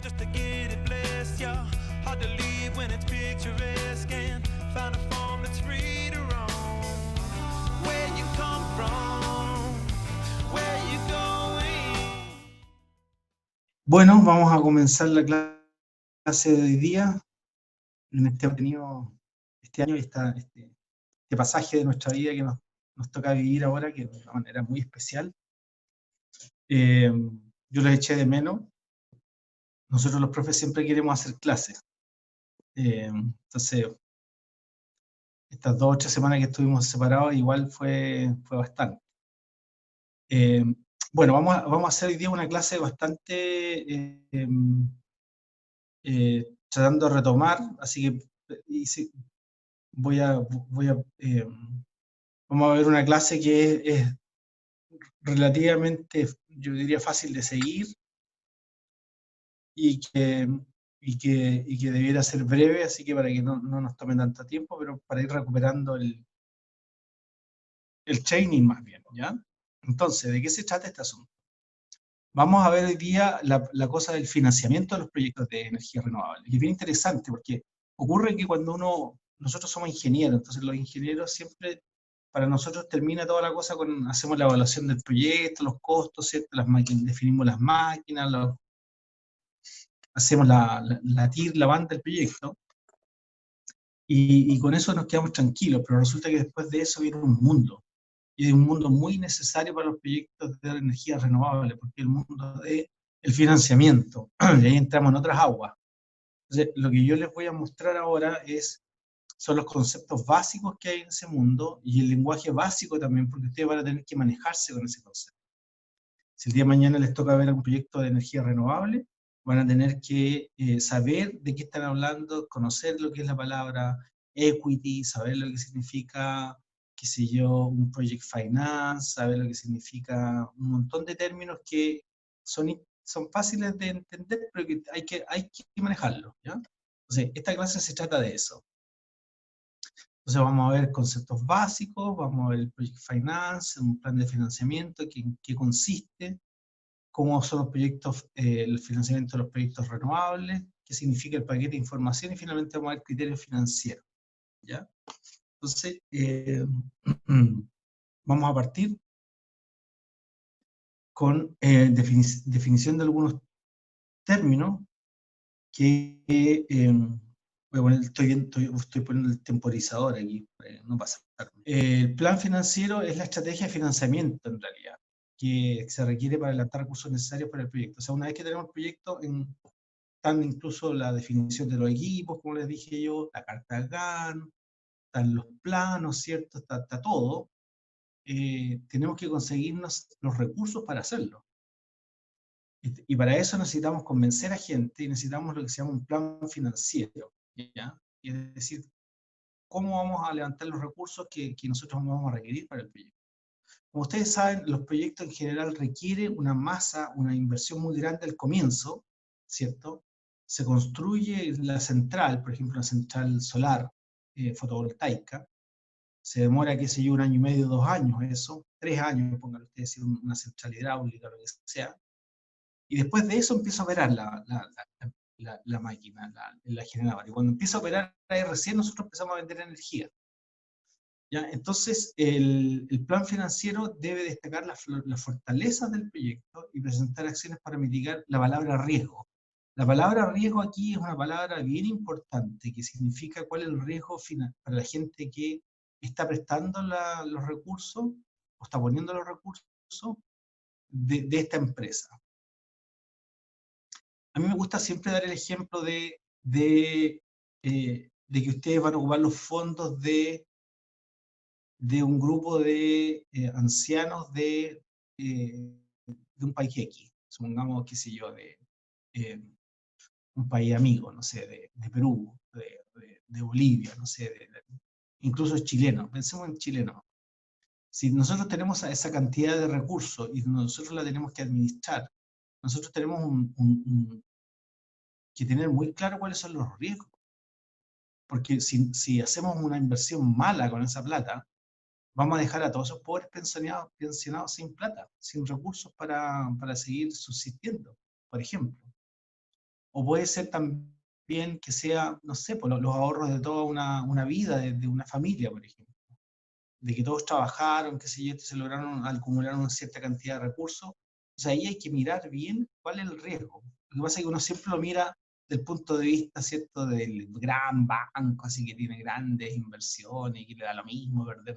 just to get it blessed, yeah. Hard to leave when it's picturesque and find a form that's free to roam. Where you come from, where you going. Bueno, vamos a comenzar la clase de hoy día. En este hemos tenido este año y este pasaje de nuestra vida que nos toca vivir ahora, que de una manera muy especial. Yo los eché de menos. Nosotros los profes siempre queremos hacer clases. Entonces, estas 2 o 3 semanas que estuvimos separados igual fue bastante. Bueno, vamos a hacer hoy día una clase bastante tratando de retomar, así que vamos a ver una clase que es relativamente, yo diría, fácil de seguir y que debiera ser breve, así que para que no nos tome tanto tiempo, pero para ir recuperando el training más bien, ¿ya? Entonces, ¿de qué se trata este asunto? Vamos a ver hoy día la cosa del financiamiento de los proyectos de energía renovable. Y es bien interesante porque ocurre que cuando nosotros somos ingenieros, entonces los ingenieros siempre, para nosotros termina toda la cosa con, hacemos la evaluación del proyecto, los costos, ¿cierto? Las máquinas, definimos las máquinas, hacemos la banda del proyecto, y con eso nos quedamos tranquilos, pero resulta que después de eso viene un mundo, y es un mundo muy necesario para los proyectos de energía renovable, porque el mundo del financiamiento, y ahí entramos en otras aguas. Entonces, lo que yo les voy a mostrar ahora son los conceptos básicos que hay en ese mundo, y el lenguaje básico también, porque ustedes van a tener que manejarse con ese concepto. Si el día de mañana les toca ver un proyecto de energía renovable, van a tener que saber de qué están hablando, conocer lo que es la palabra equity, saber lo que significa, qué sé yo, un project finance, saber lo que significa un montón de términos que son fáciles de entender, pero que hay que manejarlos, ¿ya? Entonces, esta clase se trata de eso. Entonces vamos a ver conceptos básicos, vamos a ver el project finance, un plan de financiamiento, qué consiste, cómo son los proyectos, el financiamiento de los proyectos renovables, qué significa el paquete de información y finalmente vamos a ver criterios financieros, ¿ya? Entonces, vamos a partir con definición de algunos términos que estoy poniendo el temporizador aquí, no pasa. El plan financiero es la estrategia de financiamiento en realidad, que se requiere para adelantar recursos necesarios para el proyecto. O sea, una vez que tenemos el proyecto, están incluso la definición de los equipos, como les dije yo, la carta GAN, están los planos, ¿cierto? Está todo. Tenemos que conseguirnos los recursos para hacerlo. Y para eso necesitamos convencer a gente y necesitamos lo que se llama un plan financiero, ¿ya? Es decir, cómo vamos a levantar los recursos que nosotros vamos a requerir para el proyecto. Como ustedes saben, los proyectos en general requieren una inversión muy grande al comienzo, ¿cierto? Se construye la central, por ejemplo, una central solar fotovoltaica, se demora, qué sé yo, 1 año y medio, 2 años eso, 3 años, pónganlo ustedes, una central hidráulica, lo que sea, y después de eso empieza a operar la máquina, la generadora, y cuando empieza a operar ahí recién nosotros empezamos a vender energía. ¿Ya? Entonces, el plan financiero debe destacar las fortalezas del proyecto y presentar acciones para mitigar la palabra riesgo. La palabra riesgo aquí es una palabra bien importante, que significa cuál es el riesgo final para la gente que está prestando los recursos o está poniendo los recursos de esta empresa. A mí me gusta siempre dar el ejemplo de que ustedes van a ocupar los fondos de un grupo de ancianos de un país X, supongamos, qué sé yo, de un país amigo, no sé, de Perú, de Bolivia, no sé, incluso chileno, pensemos en chileno. Si nosotros tenemos esa cantidad de recursos y nosotros la tenemos que administrar, nosotros tenemos que tener muy claro cuáles son los riesgos. Porque si hacemos una inversión mala con esa plata, vamos a dejar a todos esos pobres pensionados sin plata, sin recursos para seguir subsistiendo, por ejemplo. o puede ser también que sea, no sé, por los ahorros de toda una vida, de una familia, por ejemplo, de que todos trabajaron, qué sé yo, se lograron acumular una cierta cantidad de recursos. O sea, ahí hay que mirar bien cuál es el riesgo. Lo que pasa es que uno siempre lo mira del punto de vista, ¿cierto?, del gran banco, así que tiene grandes inversiones y que le da lo mismo perder.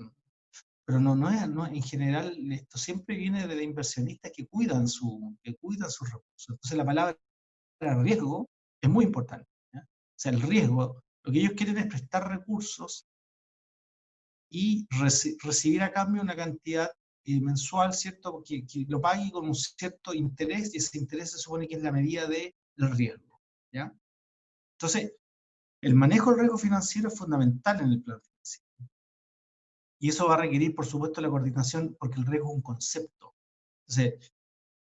Pero no, en general, esto siempre viene de inversionistas que cuidan sus recursos. Entonces, la palabra riesgo es muy importante, ¿ya? O sea, el riesgo, lo que ellos quieren es prestar recursos y recibir a cambio una cantidad mensual, ¿cierto? Que lo pague con un cierto interés, y ese interés se supone que es la medida del riesgo, ¿ya? Entonces, el manejo del riesgo financiero es fundamental en el plan financiero. Y eso va a requerir, por supuesto, la coordinación, porque el riesgo es un concepto. Entonces,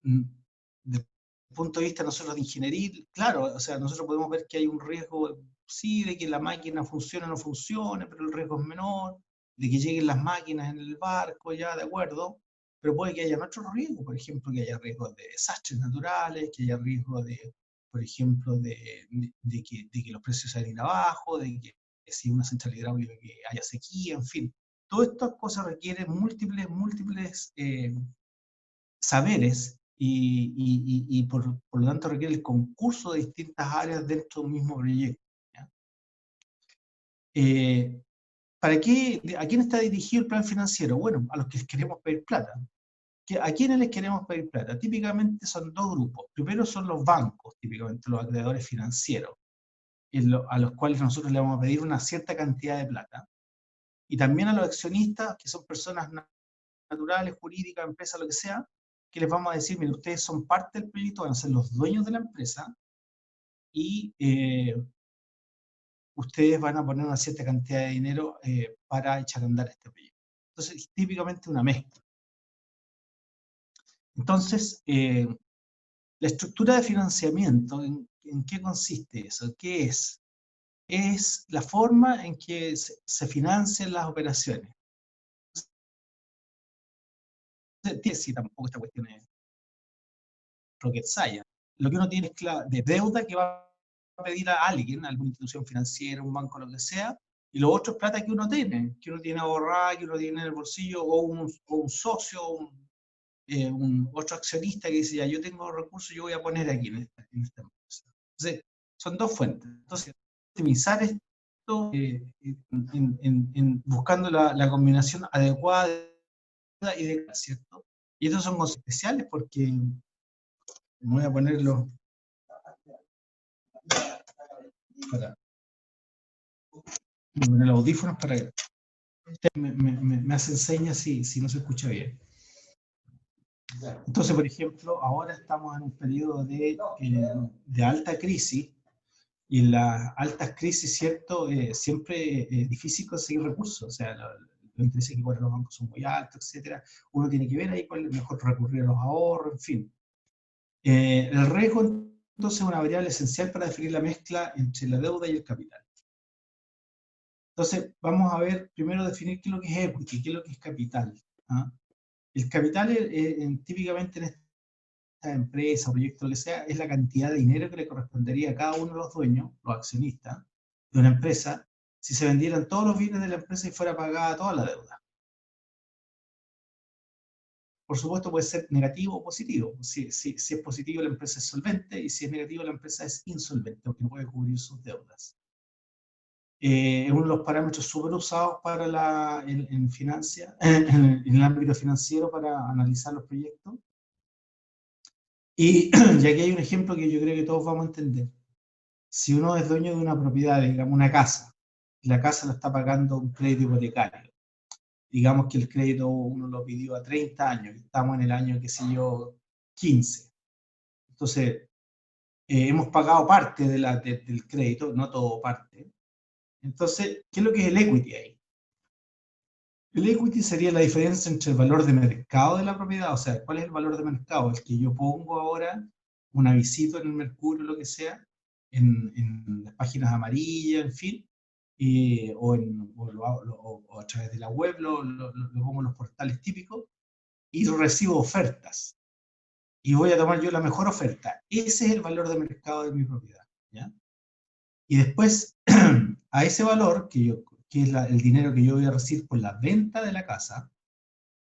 desde el punto de vista nosotros de ingeniería, claro, o sea, nosotros podemos ver que hay un riesgo, sí, de que la máquina funcione o no funcione, pero el riesgo es menor, de que lleguen las máquinas en el barco, ya, de acuerdo, pero puede que haya otros riesgos, por ejemplo, que haya riesgos de desastres naturales, que haya riesgo de, por ejemplo, de que los precios se vayan abajo, de que si una central hidráulica que haya sequía, en fin. Todas estas cosas requieren múltiples saberes y por lo tanto requiere el concurso de distintas áreas dentro de un mismo proyecto, ¿ya? ¿Para qué, a quién está dirigido el plan financiero? Bueno, a los que queremos pedir plata. ¿A quiénes les queremos pedir plata? Típicamente son dos grupos. Primero son los bancos, típicamente los acreedores financieros, a los cuales nosotros le vamos a pedir una cierta cantidad de plata. Y también a los accionistas, que son personas naturales, jurídicas, empresas, lo que sea, que les vamos a decir, mire, ustedes son parte del proyecto, van a ser los dueños de la empresa y ustedes van a poner una cierta cantidad de dinero para echar a andar este proyecto. Entonces, es típicamente una mezcla. Entonces, la estructura de financiamiento, ¿en qué consiste eso? ¿Qué es? Es la forma en que se financian las operaciones. Sí, tampoco esta cuestión es rocket science. Lo que uno tiene es de deuda que va a pedir a alguien, a alguna institución financiera, un banco, lo que sea, y lo otro es plata que uno tiene ahorrada, que uno tiene en el bolsillo, o un socio, otro accionista que dice, ya, yo tengo recursos, yo voy a poner aquí en esta empresa. Entonces, son dos fuentes. Entonces, optimizar esto buscando la combinación adecuada y de, ¿cierto? Y estos son cosas especiales porque voy a ponerlo para poner los audífonos para que me hace señas si no se escucha bien. Entonces, por ejemplo, ahora estamos en un periodo de alta crisis, y en las altas crisis, ¿cierto? Siempre es difícil conseguir recursos, o sea, los intereses que cobran los bancos son muy altos, etcétera. Uno tiene que ver ahí cuál es mejor recurrir a los ahorros, en fin. El riesgo, entonces, es una variable esencial para definir la mezcla entre la deuda y el capital. Entonces, vamos a ver, primero definir qué es lo que es equity, qué es lo que es capital, ¿ah? El capital, típicamente en esta empresa o proyecto, lo que sea, es la cantidad de dinero que le correspondería a cada uno de los dueños, los accionistas de una empresa, si se vendieran todos los bienes de la empresa y fuera pagada toda la deuda. Por supuesto, puede ser negativo o positivo. Si es positivo, la empresa es solvente, y si es negativo, la empresa es insolvente, porque no puede cubrir sus deudas. Es uno de los parámetros súper usados para en el ámbito financiero para analizar los proyectos. Y aquí hay un ejemplo que yo creo que todos vamos a entender. Si uno es dueño de una propiedad, digamos una casa, y la casa la está pagando un crédito hipotecario, digamos que el crédito uno lo pidió a 30 años, estamos en el año, qué sé yo, 15. Entonces, hemos pagado parte del crédito, no todo, parte. Entonces, ¿qué es lo que es el equity ahí? El equity sería la diferencia entre el valor de mercado de la propiedad, o sea, ¿cuál es el valor de mercado? El que yo pongo ahora, un avisito en el Mercurio, lo que sea, en las páginas amarillas, en fin, o a través de la web, lo pongo en los portales típicos, y recibo ofertas. y voy a tomar yo la mejor oferta. Ese es el valor de mercado de mi propiedad, ¿ya? Y después, a ese valor, que es el dinero que yo voy a recibir por la venta de la casa,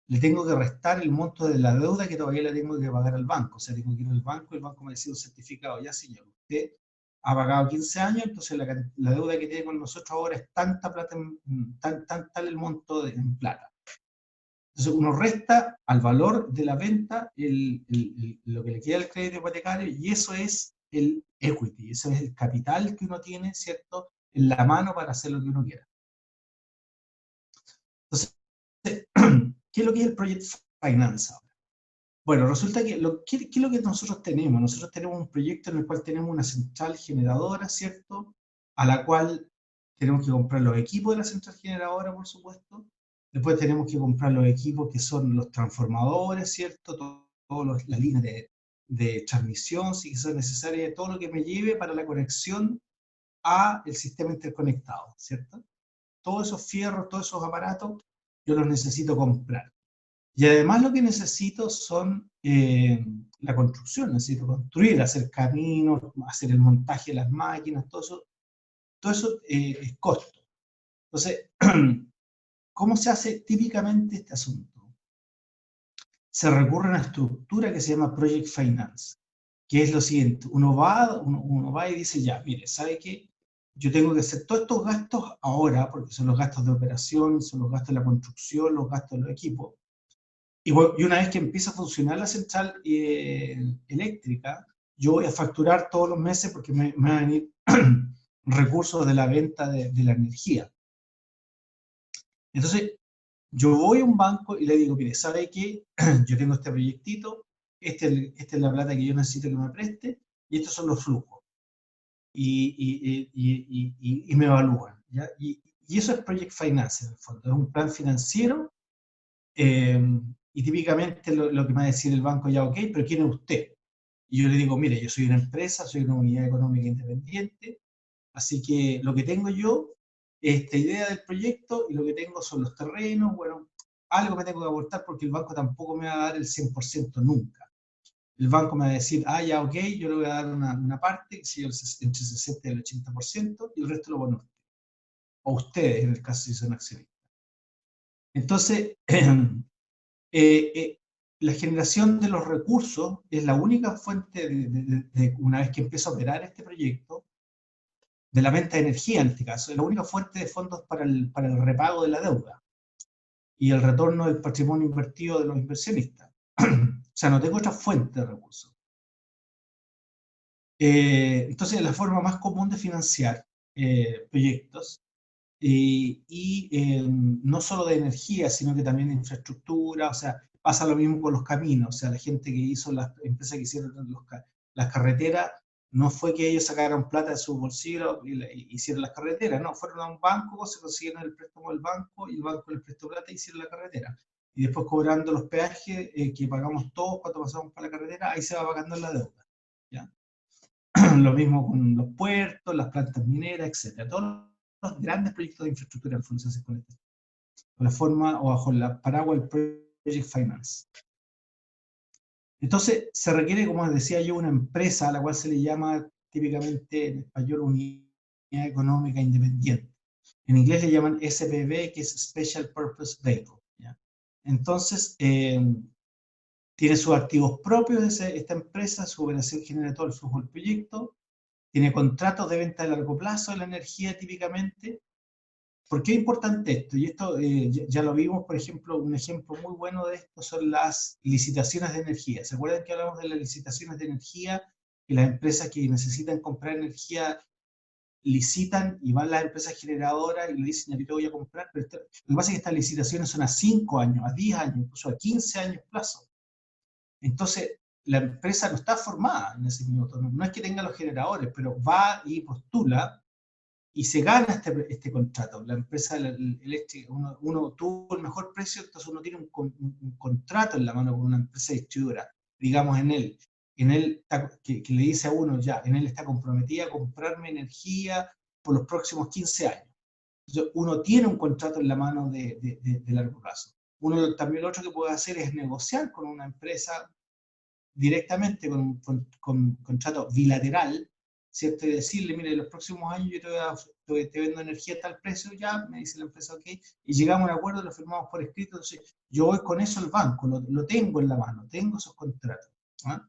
le tengo que restar el monto de la deuda que todavía le tengo que pagar al banco. O sea, tengo que ir al banco y el banco me decide un certificado. Ya, señor, usted ha pagado 15 años, entonces la deuda que tiene con nosotros ahora es tanta plata, tal el monto en plata. Entonces uno resta al valor de la venta lo que le queda al crédito hipotecario, y eso es el equity, eso es el capital que uno tiene, ¿cierto?, en la mano para hacer lo que uno quiera. Entonces, ¿qué es lo que es el Project Finance ahora? Bueno, resulta que, ¿qué es lo que nosotros tenemos? Nosotros tenemos un proyecto en el cual tenemos una central generadora, ¿cierto?, a la cual tenemos que comprar los equipos de la central generadora, por supuesto. Después tenemos que comprar los equipos que son los transformadores, ¿cierto? Todas las líneas de transmisión, si son necesarias, todo lo que me lleve para la conexión a el sistema interconectado, ¿cierto? Todos esos fierros, todos esos aparatos, yo los necesito comprar. Y además lo que necesito son la construcción, necesito construir, hacer caminos, hacer el montaje de las máquinas, todo eso es costo. Entonces, ¿cómo se hace típicamente este asunto? Se recurre a una estructura que se llama Project Finance, que es lo siguiente: uno va y dice, ya, mire, ¿sabe qué? Yo tengo que hacer todos estos gastos ahora, porque son los gastos de operación, son los gastos de la construcción, los gastos de los equipos. Y una vez que empieza a funcionar la central eléctrica, yo voy a facturar todos los meses porque me van a venir recursos de la venta de la energía. Entonces, yo voy a un banco y le digo, mire, ¿sabe qué? Yo tengo este proyectito, esta es la plata que yo necesito que me preste, y estos son los flujos. Y me evalúan, ¿ya? Y eso es Project Finance, en el fondo. Es un plan financiero, y típicamente lo que me va a decir el banco, ya, ok, pero ¿quién es usted? Y yo le digo, mire, yo soy una empresa, soy una unidad económica independiente, así que lo que tengo yo es esta idea del proyecto, y lo que tengo son los terrenos, bueno, algo me tengo que aportar porque el banco tampoco me va a dar el 100% nunca. El banco me va a decir, ah, ya, ok, yo le voy a dar una parte, si entre el 60 y el 80%, y el resto lo pone usted. O ustedes, en el caso si son accionistas. Entonces, la generación de los recursos es la única fuente, una vez que empieza a operar este proyecto, de la venta de energía en este caso, es la única fuente de fondos para el repago de la deuda y el retorno del patrimonio invertido de los inversionistas. O sea, no tengo otra fuente de recursos. Entonces, es la forma más común de financiar proyectos, no solo de energía, sino que también de infraestructura. O sea, pasa lo mismo con los caminos. O sea, la gente que hizo, las empresas que hicieron las carreteras, no fue que ellos sacaron plata de su bolsillo y hicieron las carreteras, no, fueron a un banco, se consiguieron el préstamo del banco, y el banco les prestó plata y hicieron la carretera. Y después, cobrando los peajes que pagamos todos cuando pasamos por la carretera, ahí se va pagando la deuda, ¿ya? Lo mismo con los puertos, las plantas mineras, etc. Todos los grandes proyectos de infraestructura al fondo se hacen con la forma o bajo la paraguas del Project Finance. Entonces, se requiere, como decía yo, una empresa a la cual se le llama típicamente en español unidad económica independiente. En inglés le llaman SPV, que es Special Purpose Vehicle, ¿ya? Entonces, tiene sus activos propios de esta empresa, su operación genera todo el flujo del proyecto, tiene contratos de venta de largo plazo de la energía típicamente. ¿Por qué es importante esto? Y esto ya lo vimos, por ejemplo, un ejemplo muy bueno de esto son las licitaciones de energía. ¿Se acuerdan que hablamos de las licitaciones de energía? Que las empresas que necesitan comprar energía licitan, y van las empresas generadoras y le dicen, yo te voy a comprar. Pero lo que pasa es que estas licitaciones son a 5 años, a 10 años, incluso a 15 años plazo. Entonces, la empresa no está formada en ese minuto. No es que tenga los generadores, pero va y postula y se gana este contrato. La empresa eléctrica, uno tuvo el mejor precio, entonces uno tiene un contrato en la mano con una empresa distribuidora, digamos en él que le dice a uno, ya, en él está comprometida a comprarme energía por los próximos 15 años. Entonces, uno tiene un contrato en la mano de largo plazo. También lo otro que puede hacer es negociar con una empresa directamente con contrato bilateral, ¿cierto? Y decirle, mire, en los próximos años yo te vendo energía a tal precio, ya, me dice la empresa, ok, y llegamos a un acuerdo, lo firmamos por escrito, entonces yo voy con eso al banco, lo tengo en la mano, tengo esos contratos. ¿Ah?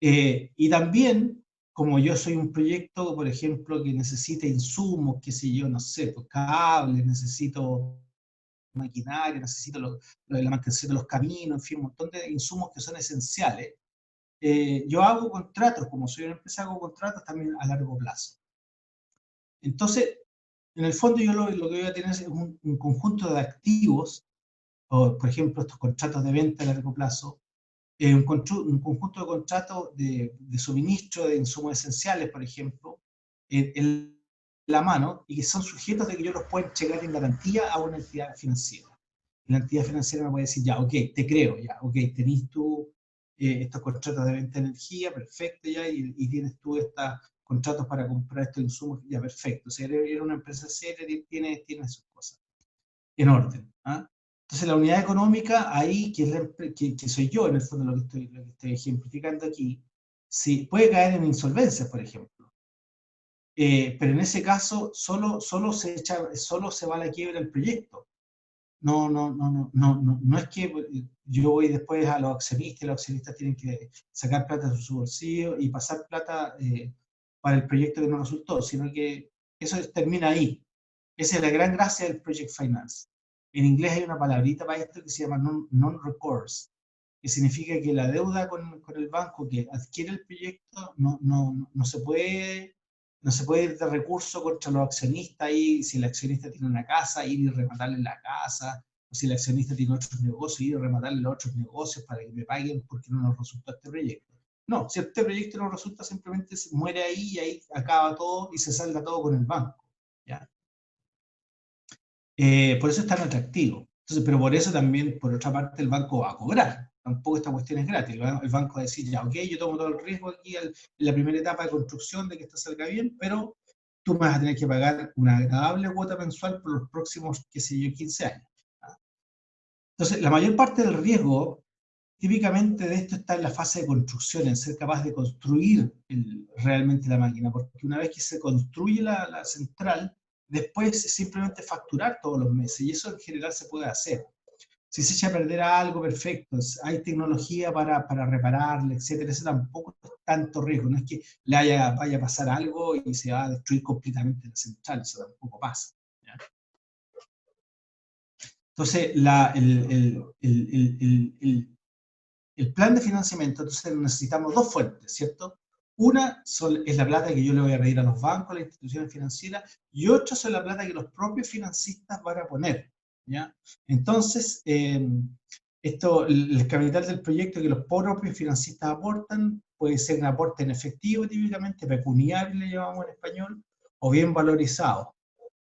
Y también, como yo soy un proyecto, por ejemplo, que necesita insumos, qué sé yo, no sé, pues cables, necesito maquinaria, necesito lo de la mantención de los caminos, en fin, un montón de insumos que son esenciales. Yo hago contratos, como soy una empresa, hago contratos también a largo plazo. Entonces, en el fondo yo lo que voy a tener es un conjunto de activos, o, por ejemplo, estos contratos de venta a largo plazo, un conjunto de contratos de suministro de insumos esenciales, por ejemplo, en la mano, y que son sujetos de que yo los pueda entregar en garantía a una entidad financiera. La entidad financiera me puede decir, ya, ok, te creo, ya, ok, tenés tú estos contratos de venta de energía, perfecto, ya, y tienes tú estos contratos para comprar estos insumos, ya, perfecto. O sea, eres una empresa seria, tiene sus cosas en orden. ¿Ah? Entonces, la unidad económica, ahí, que soy yo, en el fondo, lo que estoy ejemplificando aquí, sí, puede caer en insolvencia, por ejemplo. Pero en ese caso, solo se va a la quiebra el proyecto. No es que yo voy después a los accionistas y los accionistas tienen que sacar plata de su bolsillo y pasar plata para el proyecto que no resultó, sino que eso termina ahí. Esa es la gran gracia del project finance. En inglés hay una palabrita para esto que se llama non-recourse, que significa que la deuda con el banco que adquiere el proyecto no se puede ir de recurso contra los accionistas, y si el accionista tiene una casa, ir y rematarle la casa, o si el accionista tiene otros negocios, ir y rematarle los otros negocios para que me paguen porque no nos resultó este proyecto. No, si este proyecto no resulta, simplemente se muere ahí y ahí acaba todo y se salda todo con el banco. ¿Ya? Por eso es tan atractivo. Entonces, pero por eso también, por otra parte, el banco va a cobrar. Tampoco esta cuestión es gratis. El banco va a decir, ya, ok, yo tomo todo el riesgo aquí en la primera etapa de construcción de que esto salga bien, pero tú me vas a tener que pagar una agradable cuota mensual por los próximos, qué sé yo, 15 años. Entonces, la mayor parte del riesgo, típicamente de esto, está en la fase de construcción, en ser capaz de construir realmente la máquina, porque una vez que se construye la central, después es simplemente facturar todos los meses, y eso en general se puede hacer. Si se echa a perder algo, perfecto, hay tecnología para repararle, etcétera, eso tampoco es tanto riesgo, no es que vaya a pasar algo y se va a destruir completamente la central, eso tampoco pasa. ¿Ya? Entonces, el plan de financiamiento, entonces necesitamos dos fuentes, ¿cierto? Una es la plata que yo le voy a pedir a los bancos, a las instituciones financieras, y otra es la plata que los propios financistas van a poner, ¿ya? Entonces, el capital del proyecto que los propios financistas aportan puede ser un aporte en efectivo, típicamente, pecuniario le llamamos en español, o bien valorizado,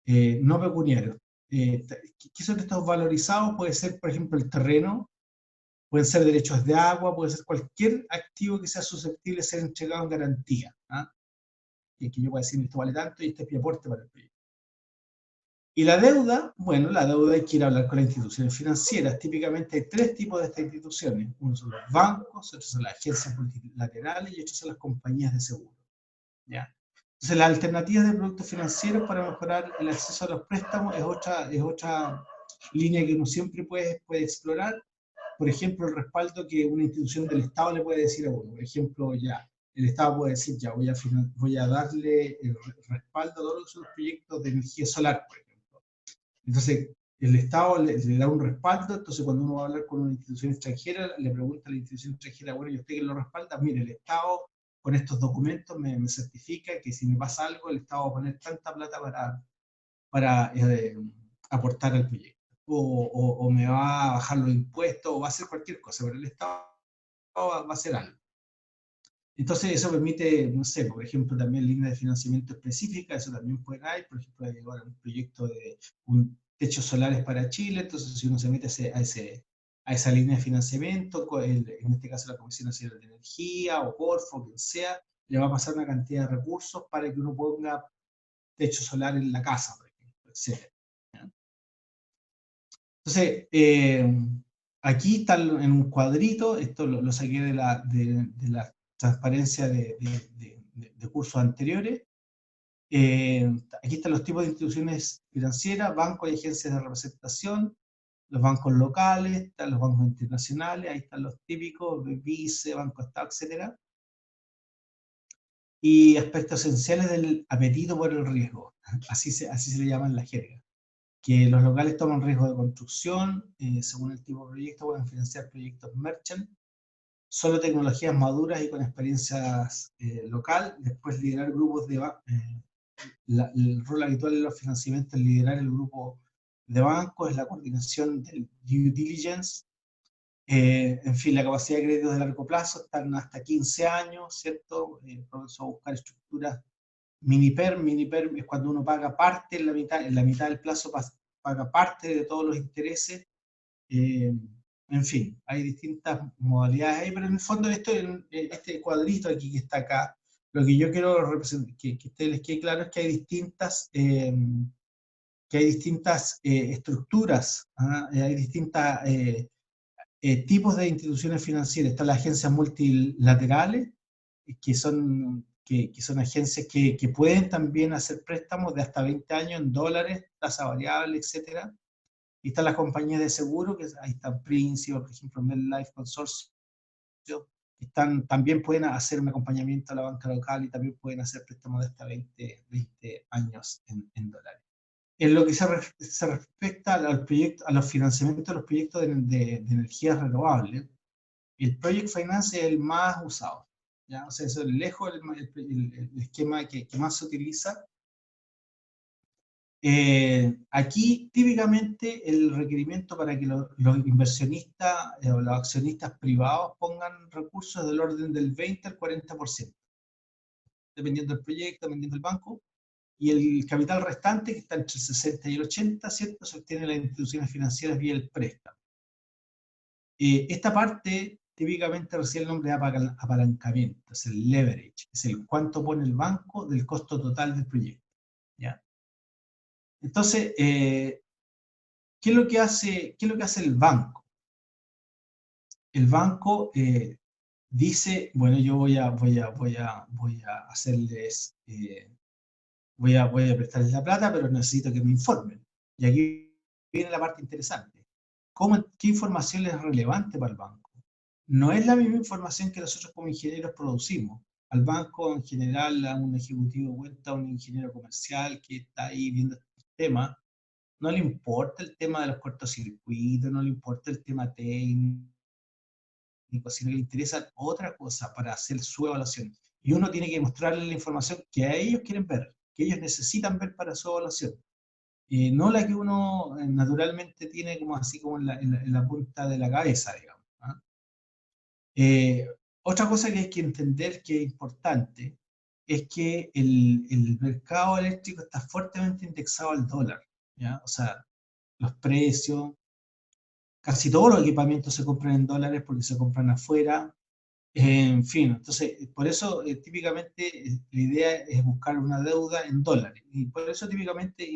no pecuniario. ¿Qué son estos valorizados? Puede ser, por ejemplo, el terreno, pueden ser derechos de agua, puede ser cualquier activo que sea susceptible de ser entregado en garantía. ¿Ah? Y que yo pueda decir, esto vale tanto y este es mi aporte para el proyecto. Y la deuda, bueno, la deuda hay que ir a hablar con las instituciones financieras. Típicamente hay tres tipos de estas instituciones. Uno son los bancos, otros son las agencias multilaterales y otros son las compañías de seguro. ¿Ya? Entonces, las alternativas de productos financieros para mejorar el acceso a los préstamos es otra línea que uno siempre puede explorar. Por ejemplo, el respaldo que una institución del Estado le puede decir a uno. Por ejemplo, ya, el Estado puede decir, ya, voy a darle el respaldo a todos los proyectos de energía solar, por ejemplo. Entonces, el Estado le da un respaldo, entonces cuando uno va a hablar con una institución extranjera, le pregunta a la institución extranjera, bueno, ¿y usted que lo respalda? Mire, el Estado con estos documentos me certifica que si me pasa algo, el Estado va a poner tanta plata para aportar al proyecto. O me va a bajar los impuestos, o va a hacer cualquier cosa, pero el Estado va a hacer algo. Entonces eso permite, no sé, por ejemplo, también líneas de financiamiento específicas, eso también puede haber, por ejemplo, hay ahora un proyecto de techos solares para Chile, entonces si uno se mete a esa línea de financiamiento, en este caso la Comisión Nacional de Energía, o Corfo, quien sea, le va a pasar una cantidad de recursos para que uno ponga techo solar en la casa, por ejemplo, etc. Entonces, aquí está en un cuadrito, esto lo saqué de la transparencia de cursos anteriores. Aquí están los tipos de instituciones financieras, bancos y agencias de representación, los bancos locales, están los bancos internacionales, ahí están los típicos, BICE, Banco Estado, etc. Y aspectos esenciales del apetito por el riesgo, así se le llama en la jerga. Que los locales toman riesgo de construcción, según el tipo de proyecto pueden financiar proyectos merchant, solo tecnologías maduras y con experiencias local, después liderar grupos de... el rol habitual de los financiamientos es liderar el grupo de bancos, es la coordinación del due diligence, en fin, la capacidad de crédito de largo plazo, están hasta 15 años, ¿cierto? Por eso buscar estructuras mini-perm es cuando uno paga parte en la mitad del plazo paga parte de todos los intereses. En fin, hay distintas modalidades ahí, pero en el fondo este cuadrito aquí que está acá, lo que yo quiero representar, que a ustedes les quede claro es que hay distintas estructuras, hay distintas tipos de instituciones financieras. Están las agencias multilaterales, que son agencias que pueden también hacer préstamos de hasta 20 años en dólares, tasa variable, etc. Y están las compañías de seguro, que ahí están Principal, por ejemplo, MetLife Consorcio, también pueden hacer un acompañamiento a la banca local y también pueden hacer préstamos de hasta 20 años en dólares. En lo que se respecta a los financiamientos de los proyectos de energías renovables, el Project Finance es el más usado, ¿ya? O sea, eso es lejos el esquema que más se utiliza. Aquí, típicamente, el requerimiento para que los inversionistas o los accionistas privados pongan recursos del orden del 20 al 40%, dependiendo del proyecto, dependiendo del banco, y el capital restante, que está entre el 60 y el 80, ¿cierto?, se obtiene en las instituciones financieras vía el préstamo. Esta parte típicamente recibe el nombre de apalancamiento, es el leverage, es el cuánto pone el banco del costo total del proyecto, ¿ya? Entonces, ¿qué es lo que hace el banco? El banco dice, bueno, yo voy a hacerles, voy a prestarles la plata, pero necesito que me informen. Y aquí viene la parte interesante. ¿Qué información es relevante para el banco? No es la misma información que nosotros como ingenieros producimos. Al banco, en general, a un ejecutivo de cuenta, a un ingeniero comercial que está ahí viendo estos temas, no le importa el tema de los cortocircuitos, no le importa el tema técnico, sino que le interesa otra cosa para hacer su evaluación. Y uno tiene que mostrarle la información que a ellos quieren ver, que ellos necesitan ver para su evaluación. No la que uno naturalmente tiene como así como en la punta de la cabeza, digamos. Otra cosa que hay que entender que es importante es que el mercado eléctrico está fuertemente indexado al dólar, ¿ya? O sea, los precios, casi todos los equipamientos se compran en dólares porque se compran afuera, en fin, entonces, por eso típicamente la idea es buscar una deuda en dólares, y por eso típicamente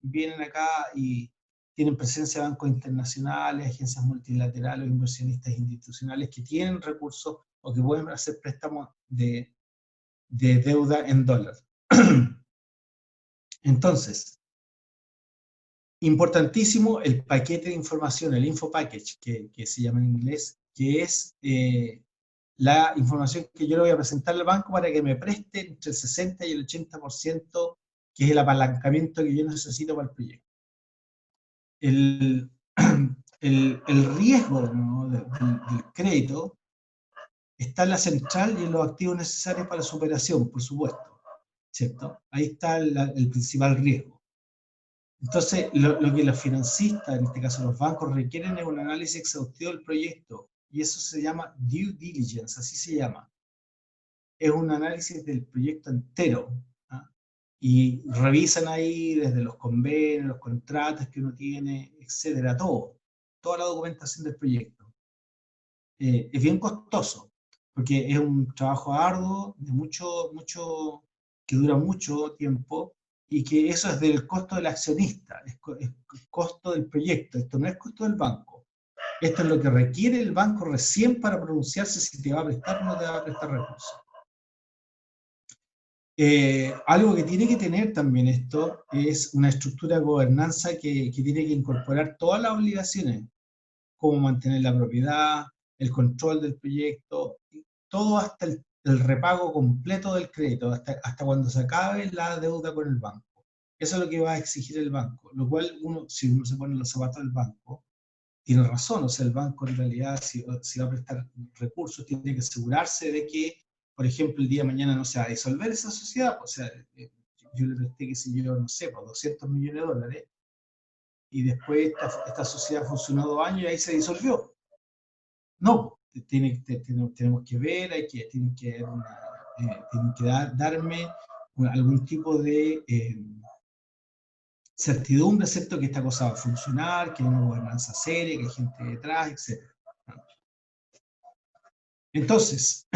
vienen acá y tienen presencia bancos internacionales, agencias multilaterales, inversionistas institucionales que tienen recursos o que pueden hacer préstamos de deuda en dólares. Entonces, importantísimo el paquete de información, el info package, que se llama en inglés, que es la información que yo le voy a presentar al banco para que me preste entre el 60 y el 80%, que es el apalancamiento que yo necesito para el proyecto. El riesgo, ¿no?, del crédito está en la central y en los activos necesarios para su operación, por supuesto, ¿cierto? Ahí está el principal riesgo. Entonces, lo que los financistas, en este caso los bancos, requieren es un análisis exhaustivo del proyecto, y eso se llama due diligence, así se llama. Es un análisis del proyecto entero, ¿ah? Y revisan ahí desde los convenios, los contratos que uno tiene, etcétera, toda la documentación del proyecto. Es bien costoso, porque es un trabajo arduo, que dura mucho tiempo, y que eso es del costo del accionista, es costo del proyecto, esto no es costo del banco. Esto es lo que requiere el banco recién para pronunciarse si te va a prestar o no te va a prestar recursos. Algo que tiene que tener también esto es una estructura de gobernanza que tiene que incorporar todas las obligaciones, como mantener la propiedad, el control del proyecto, todo hasta el repago completo del crédito, hasta cuando se acabe la deuda con el banco. Eso es lo que va a exigir el banco, lo cual si uno se pone en los zapatos del banco, tiene razón, o sea, el banco en realidad si va a prestar recursos tiene que asegurarse de que, por ejemplo, el día de mañana no se va a disolver esa sociedad, o sea, yo le presté, qué sé yo, no sé, por 200 millones de dólares, y después esta sociedad funcionó 2 años y ahí se disolvió. No, tenemos que ver, tienen que darme algún tipo de certidumbre, ¿cierto? Que esta cosa va a funcionar, que hay una gobernanza seria, que hay gente detrás, etc. Entonces,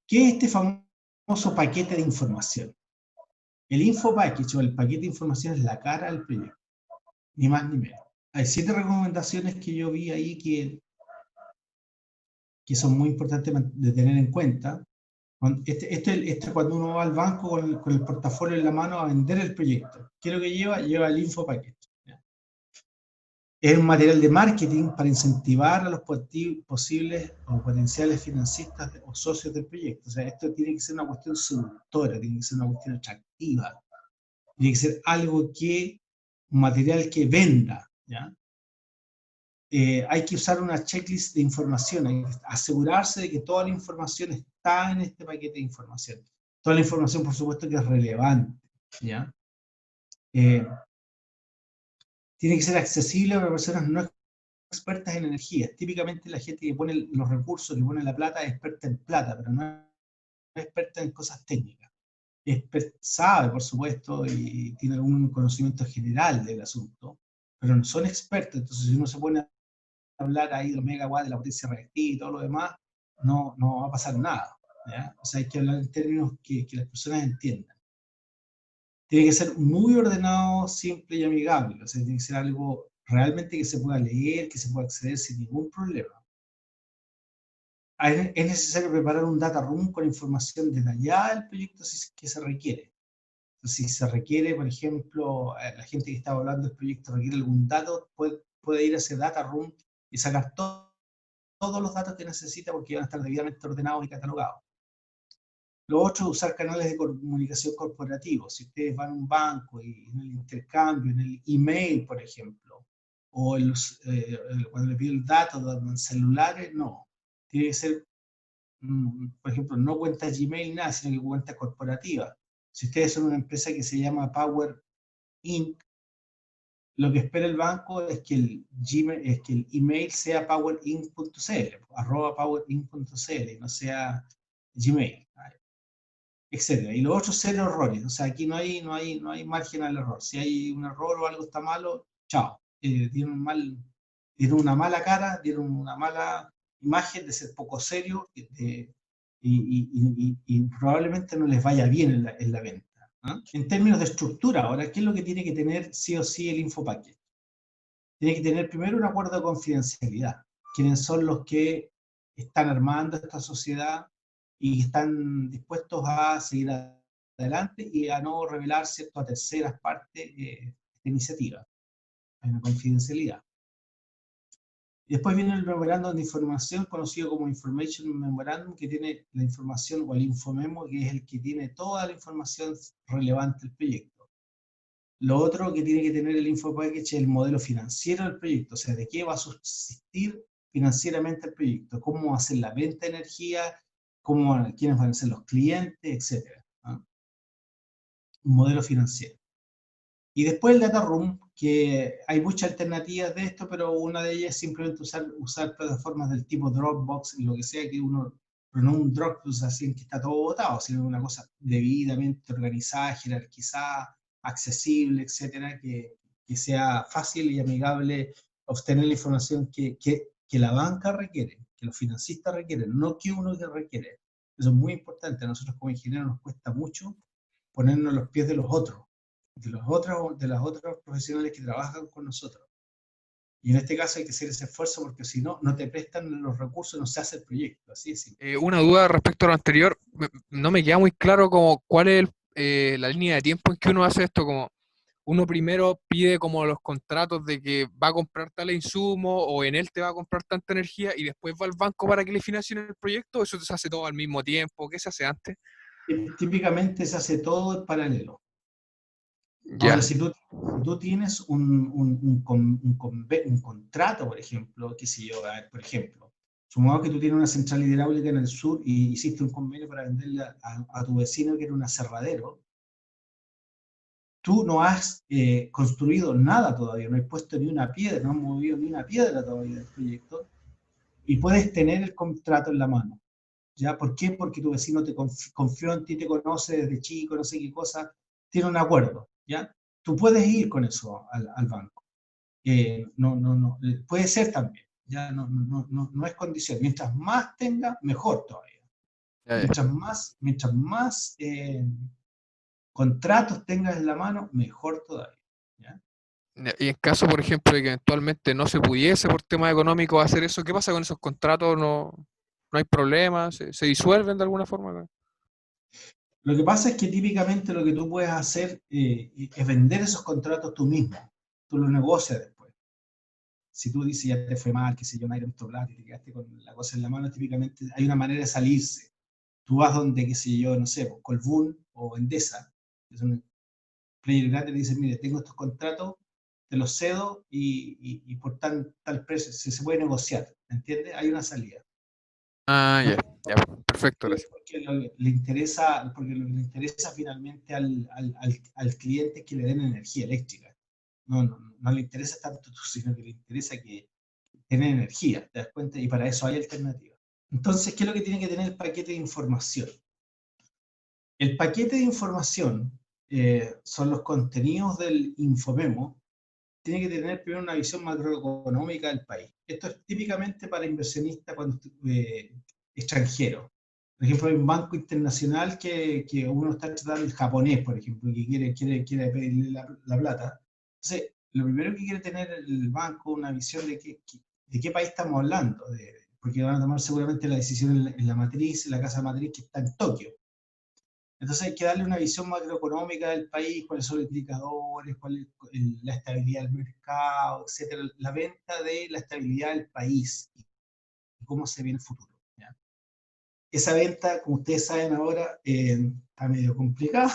¿qué es este famoso paquete de información? El info package o el paquete de información es la cara del proyecto, ni más ni menos. Hay 7 recomendaciones que yo vi ahí que son muy importantes de tener en cuenta. Cuando uno va al banco con el portafolio en la mano a vender el proyecto. ¿Qué es lo que lleva? Lleva el info package. Es un material de marketing para incentivar a los posibles o potenciales financistas o socios del proyecto. O sea, esto tiene que ser una cuestión seductora, tiene que ser una cuestión atractiva, tiene que ser un material que venda, ¿ya? Hay que usar una checklist de información, hay que asegurarse de que toda la información está en este paquete de información. Toda la información, por supuesto, que es relevante, ¿ya? Tiene que ser accesible para personas no expertas en energía. Típicamente la gente que pone los recursos, que pone la plata, es experta en plata, pero no es experta en cosas técnicas. Sabe, por supuesto, y tiene algún conocimiento general del asunto, pero no son expertos. Entonces, si uno se pone a hablar ahí de los megawatts, de la potencia reactiva y todo lo demás, no va a pasar nada, ¿ya? O sea, hay que hablar en términos que las personas entiendan. Tiene que ser muy ordenado, simple y amigable. O sea, tiene que ser algo realmente que se pueda leer, que se pueda acceder sin ningún problema. Es necesario preparar un data room con información detallada del proyecto que se requiere. Entonces, si se requiere, por ejemplo, la gente que está hablando del proyecto requiere algún dato, puede ir a ese data room y sacar todos los datos que necesita porque van a estar debidamente ordenados y catalogados. Lo otro es usar canales de comunicación corporativos. Si ustedes van a un banco y en el intercambio, en el email, por ejemplo, o cuando le piden datos en celulares, no. Tiene que ser, por ejemplo, no cuenta Gmail, nada, sino que cuenta corporativa. Si ustedes son una empresa que se llama Power Inc., lo que espera el banco es que el email sea powerinc.cl, @powerinc.cl, no sea Gmail, etcétera. Y los otros 0 errores. O sea, aquí no hay margen al error. Si hay un error o algo está malo, chao. Tienen una mala cara, tienen una mala imagen de ser poco serio y probablemente no les vaya bien en la venta. En términos de estructura, ahora, ¿qué es lo que tiene que tener sí o sí el InfoPackage? Tiene que tener primero un acuerdo de confidencialidad. ¿Quiénes son los que están armando esta sociedad y están dispuestos a seguir adelante y a no revelar, ¿cierto?, a terceras partes de iniciativa? Hay una confidencialidad. Y después viene el memorándum de información, conocido como Information Memorandum, que tiene la información, o el infomemo, que es el que tiene toda la información relevante del proyecto. Lo otro que tiene que tener el InfoPackage es el modelo financiero del proyecto, o sea, de qué va a subsistir financieramente el proyecto, cómo va a ser la venta de energía, quiénes van a ser los clientes, etc. Un modelo financiero. Y después el data room, que hay muchas alternativas de esto, pero una de ellas es simplemente usar plataformas del tipo Dropbox, y lo que sea que uno, pero no un Dropbox así que está todo botado, sino una cosa debidamente organizada, jerarquizada, accesible, etcétera, que sea fácil y amigable obtener la información que la banca requiere, que los financistas requieren, no que uno requiere. Eso es muy importante. A nosotros como ingenieros nos cuesta mucho ponernos en los pies de los otros, de las otras profesionales que trabajan con nosotros. Y en este caso hay que hacer ese esfuerzo porque si no, no te prestan los recursos, no se hace el proyecto, así es simple. Una duda respecto a lo anterior, no me queda muy claro como cuál es la línea de tiempo en que uno hace esto, como uno primero pide como los contratos de que va a comprar tal insumo o en él te va a comprar tanta energía y después va al banco para que le financien el proyecto, eso se hace todo al mismo tiempo, ¿qué se hace antes? Típicamente se hace todo en paralelo. Ahora, Ya, si tú tienes un contrato, por ejemplo, qué sé yo, a ver, por ejemplo, supongamos que tú tienes una central hidráulica en el sur y hiciste un convenio para venderle a tu vecino que era un aserradero, tú no has construido nada todavía, no has puesto ni una piedra, no has movido ni una piedra todavía del proyecto, y puedes tener el contrato en la mano. ¿Ya? ¿Por qué? Porque tu vecino te confió en ti, te conoce desde chico, no sé qué cosa, tiene un acuerdo, ¿ya? Tú puedes ir con eso al banco. No, puede ser también, ya no es condición. Mientras más tenga, mejor todavía. ya, ya. Mientras más contratos tengas en la mano, mejor todavía. ¿Ya? Y en caso, por ejemplo, de que eventualmente no se pudiese por temas económicos hacer eso, ¿qué pasa con esos contratos? ¿No, no hay problema? ¿Se disuelven de alguna forma? Lo que pasa es que típicamente lo que tú puedes hacer es vender esos contratos tú mismo. Tú los negocias después. Si tú dices ya te fue mal, que sé yo, nadie te plata y te quedaste con la cosa en la mano, típicamente hay una manera de salirse. Tú vas donde, qué sé yo, no sé, pues, Colbún o Endesa, que es un player grande, le dices, mire, tengo estos contratos, te los cedo y por tal precio, se puede negociar, ¿entiendes? Hay una salida. Ah, No ya, ya, perfecto, gracias. porque porque lo que le interesa finalmente al cliente es que le den energía eléctrica. No le interesa tanto tú, sino que le interesa que tener energía, ¿te das cuenta? Y para eso hay alternativas. Entonces, ¿qué es lo que tiene que tener el paquete de información? El paquete de información son los contenidos del Infomemo. Tiene que tener primero una visión macroeconómica del país. Esto es típicamente para inversionistas extranjeros. Por ejemplo, hay un banco internacional que uno está tratando, el japonés, por ejemplo, que quiere pedirle la plata. Entonces, lo primero que quiere tener el banco una visión de qué país estamos hablando, porque van a tomar seguramente la decisión en la matriz, en la casa matriz que está en Tokio. Entonces hay que darle una visión macroeconómica del país, cuáles son los indicadores, cuál es la estabilidad del mercado, etcétera, la venta de la estabilidad del país y cómo se ve el futuro. ¿Ya? Esa venta, como ustedes saben ahora, está medio complicada,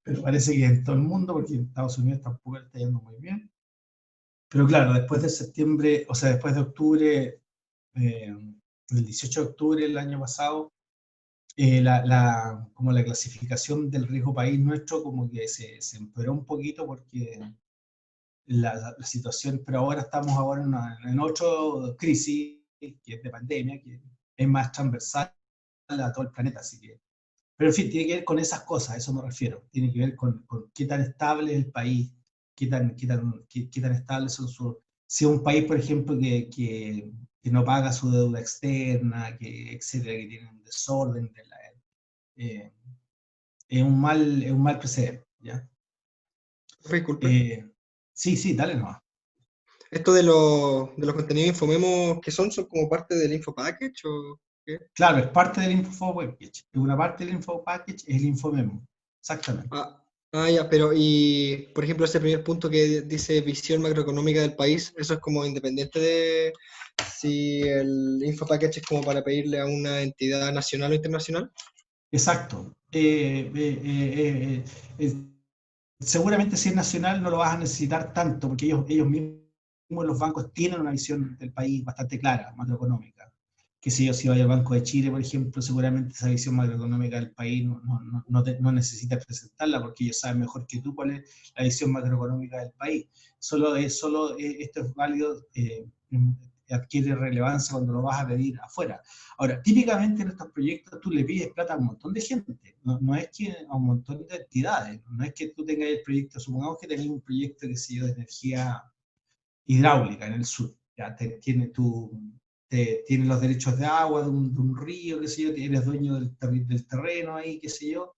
pero parece que en todo el mundo, porque en Estados Unidos tampoco está yendo muy bien. Pero claro, después de septiembre, o sea, después de octubre, el 18 de octubre del año pasado, como la clasificación del riesgo país nuestro como que se empeoró un poquito porque la situación, pero ahora estamos en otra crisis, que es de pandemia, que es más transversal a todo el planeta, así que, pero en fin, tiene que ver con esas cosas, a eso me refiero, tiene que ver con qué tan estable es el país, qué tan estables son sus, si es un país, por ejemplo, que no paga su deuda externa, etcétera, que tiene un desorden de eh, es un mal precedente, ¿ya? Disculpe. Sí, sí, dale nomás. ¿Esto de los contenidos Infomemo que son como parte del Info Package o qué? Claro, es parte del Info Package. Una parte del Info Package es el Infomemo. Exactamente. Ya, pero y por ejemplo ese primer punto que dice visión macroeconómica del país, eso es como independiente de si el Info Package es como para pedirle a una entidad nacional o internacional. Exacto. Seguramente si es nacional no lo vas a necesitar tanto, porque ellos mismos, los bancos, tienen una visión del país bastante clara, macroeconómica. Que si vaya al Banco de Chile, por ejemplo, seguramente esa visión macroeconómica del país no necesita presentarla, porque ellos saben mejor que tú cuál es la visión macroeconómica del país. Esto es válido, adquiere relevancia cuando lo vas a pedir afuera. Ahora, típicamente en estos proyectos tú le pides plata a un montón de gente, no es que a un montón de entidades, no es que tú tengas el proyecto, supongamos que tenés un proyecto que se de energía hidráulica en el sur, ya tienes los derechos de agua de un río, qué sé yo, eres dueño del terreno ahí, qué sé yo,